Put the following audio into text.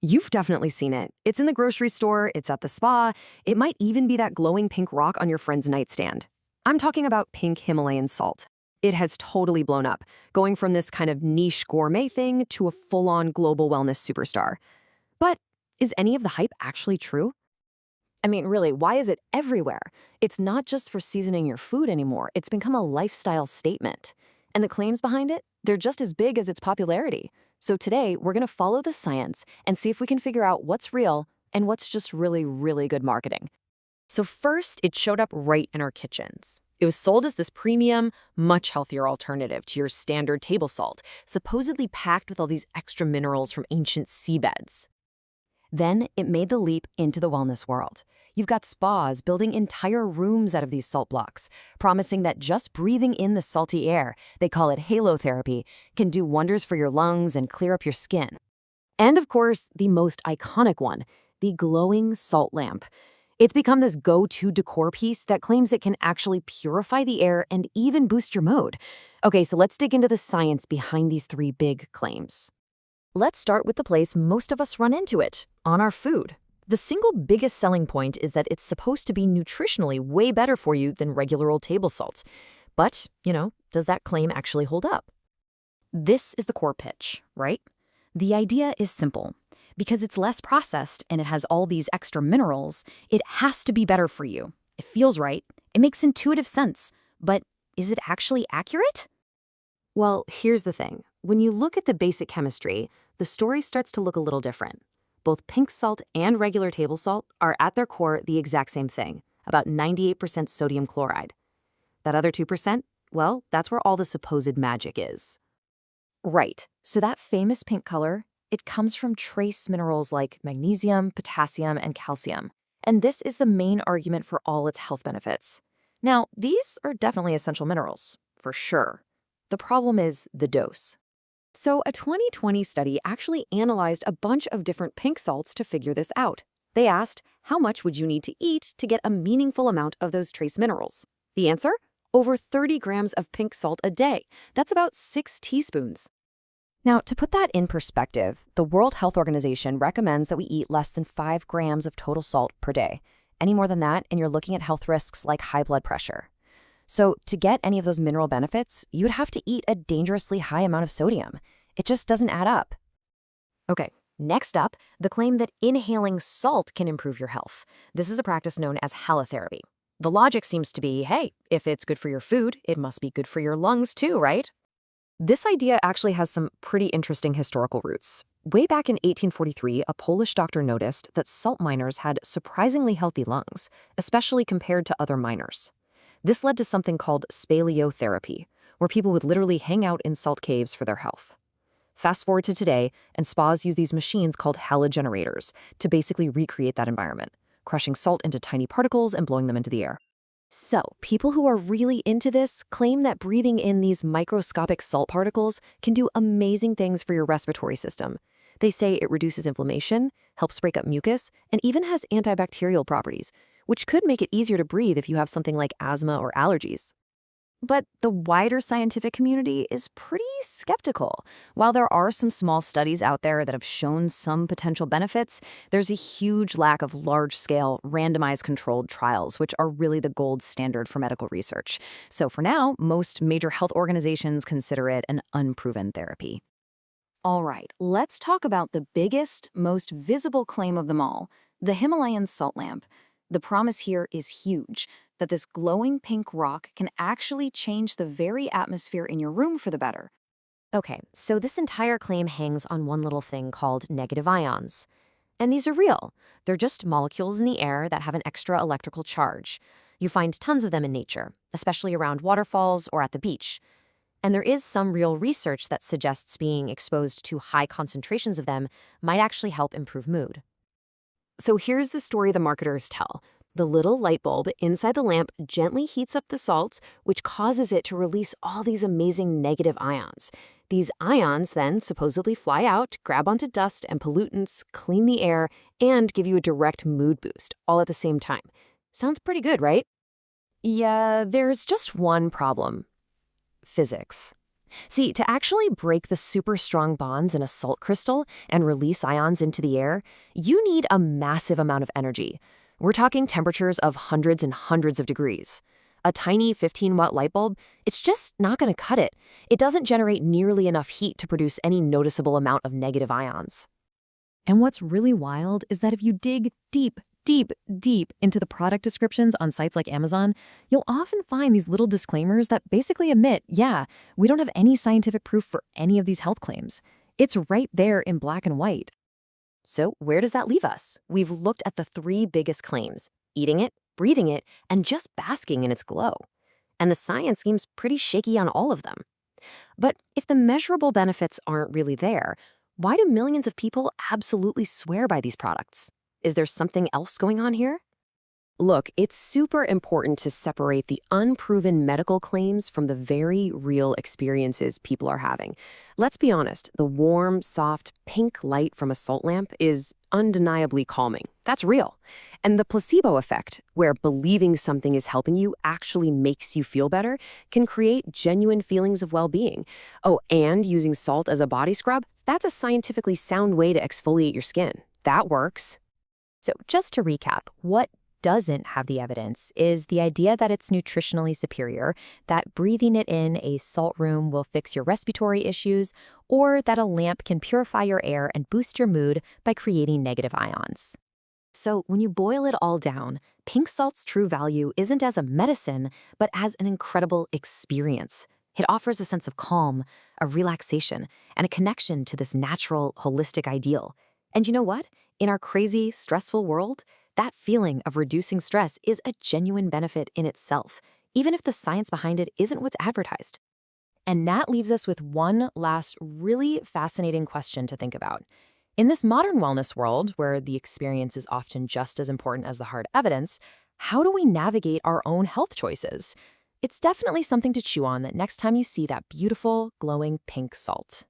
You've definitely seen it. It's in the grocery store, it's at the spa, it might even be that glowing pink rock on your friend's nightstand. I'm talking about pink Himalayan salt. It has totally blown up, going from this kind of niche gourmet thing to a full-on global wellness superstar. But is any of the hype actually true? I mean, really, why is it everywhere? It's not just for seasoning your food anymore. It's become a lifestyle statement. And the claims behind it, they're just as big as its popularity. So today, we're going to follow the science and see if we can figure out what's real and what's just really, really good marketing. So first, it showed up right in our kitchens. It was sold as this premium, much healthier alternative to your standard table salt, supposedly packed with all these extra minerals from ancient seabeds. Then it made the leap into the wellness world. You've got spas building entire rooms out of these salt blocks, promising that just breathing in the salty air, they call it halotherapy, can do wonders for your lungs and clear up your skin. And of course, the most iconic one, the glowing salt lamp. It's become this go-to decor piece that claims it can actually purify the air and even boost your mood. Okay, so let's dig into the science behind these three big claims. Let's start with the place most of us run into it, on our food. The single biggest selling point is that it's supposed to be nutritionally way better for you than regular old table salt. But, does that claim actually hold up? This is the core pitch, right? The idea is simple. Because it's less processed and it has all these extra minerals, it has to be better for you. It feels right. It makes intuitive sense. But is it actually accurate? Well, here's the thing. When you look at the basic chemistry, the story starts to look a little different. Both pink salt and regular table salt are at their core the exact same thing, about 98% sodium chloride. That other 2%, well, that's where all the supposed magic is. Right, so that famous pink color, it comes from trace minerals like magnesium, potassium, and calcium. And this is the main argument for all its health benefits. Now, these are definitely essential minerals, for sure. The problem is the dose. So a 2020 study actually analyzed a bunch of different pink salts to figure this out. They asked, how much would you need to eat to get a meaningful amount of those trace minerals? The answer? Over 30 grams of pink salt a day. That's about 6 teaspoons. Now, to put that in perspective, the World Health Organization recommends that we eat less than 5 grams of total salt per day. Any more than that, and you're looking at health risks like high blood pressure. So to get any of those mineral benefits, you would have to eat a dangerously high amount of sodium. It just doesn't add up. Okay, next up, the claim that inhaling salt can improve your health. This is a practice known as halotherapy. The logic seems to be, hey, if it's good for your food, it must be good for your lungs too, right? This idea actually has some pretty interesting historical roots. Way back in 1843, a Polish doctor noticed that salt miners had surprisingly healthy lungs, especially compared to other miners. This led to something called speleotherapy, where people would literally hang out in salt caves for their health. Fast forward to today, and spas use these machines called halogenerators to basically recreate that environment, crushing salt into tiny particles and blowing them into the air. So, people who are really into this claim that breathing in these microscopic salt particles can do amazing things for your respiratory system. They say it reduces inflammation, helps break up mucus, and even has antibacterial properties, which could make it easier to breathe if you have something like asthma or allergies. But the wider scientific community is pretty skeptical. While there are some small studies out there that have shown some potential benefits, there's a huge lack of large-scale, randomized controlled trials, which are really the gold standard for medical research. So for now, most major health organizations consider it an unproven therapy. All right, let's talk about the biggest, most visible claim of them all, the Himalayan salt lamp. The promise here is huge, that this glowing pink rock can actually change the very atmosphere in your room for the better. Okay, so this entire claim hangs on one little thing called negative ions. And these are real. They're just molecules in the air that have an extra electrical charge. You find tons of them in nature, especially around waterfalls or at the beach. And there is some real research that suggests being exposed to high concentrations of them might actually help improve mood. So here's the story the marketers tell. The little light bulb inside the lamp gently heats up the salt, which causes it to release all these amazing negative ions. These ions then supposedly fly out, grab onto dust and pollutants, clean the air, and give you a direct mood boost, all at the same time. Sounds pretty good, right? Yeah, there's just one problem. Physics. See, to actually break the super strong bonds in a salt crystal and release ions into the air, you need a massive amount of energy. We're talking temperatures of hundreds and hundreds of degrees. A tiny 15-watt light bulb, it's just not going to cut it. It doesn't generate nearly enough heat to produce any noticeable amount of negative ions. And what's really wild is that if you dig deep, deep, deep into the product descriptions on sites like Amazon, you'll often find these little disclaimers that basically admit, yeah, we don't have any scientific proof for any of these health claims. It's right there in black and white. So where does that leave us? We've looked at the three biggest claims: eating it, breathing it, and just basking in its glow. And the science seems pretty shaky on all of them. But if the measurable benefits aren't really there, why do millions of people absolutely swear by these products? Is there something else going on here? Look, it's super important to separate the unproven medical claims from the very real experiences people are having. Let's be honest, the warm, soft, pink light from a salt lamp is undeniably calming. That's real. And the placebo effect, where believing something is helping you actually makes you feel better, can create genuine feelings of well-being. Oh, and using salt as a body scrub, that's a scientifically sound way to exfoliate your skin. That works. So just to recap, what doesn't have the evidence is the idea that it's nutritionally superior, that breathing it in a salt room will fix your respiratory issues, or that a lamp can purify your air and boost your mood by creating negative ions. So when you boil it all down, pink salt's true value isn't as a medicine, but as an incredible experience. It offers a sense of calm, a relaxation, and a connection to this natural, holistic ideal. And you know what? In our crazy, stressful world, that feeling of reducing stress is a genuine benefit in itself, even if the science behind it isn't what's advertised. And that leaves us with one last really fascinating question to think about. In this modern wellness world, where the experience is often just as important as the hard evidence, how do we navigate our own health choices? It's definitely something to chew on that next time you see that beautiful, glowing pink salt.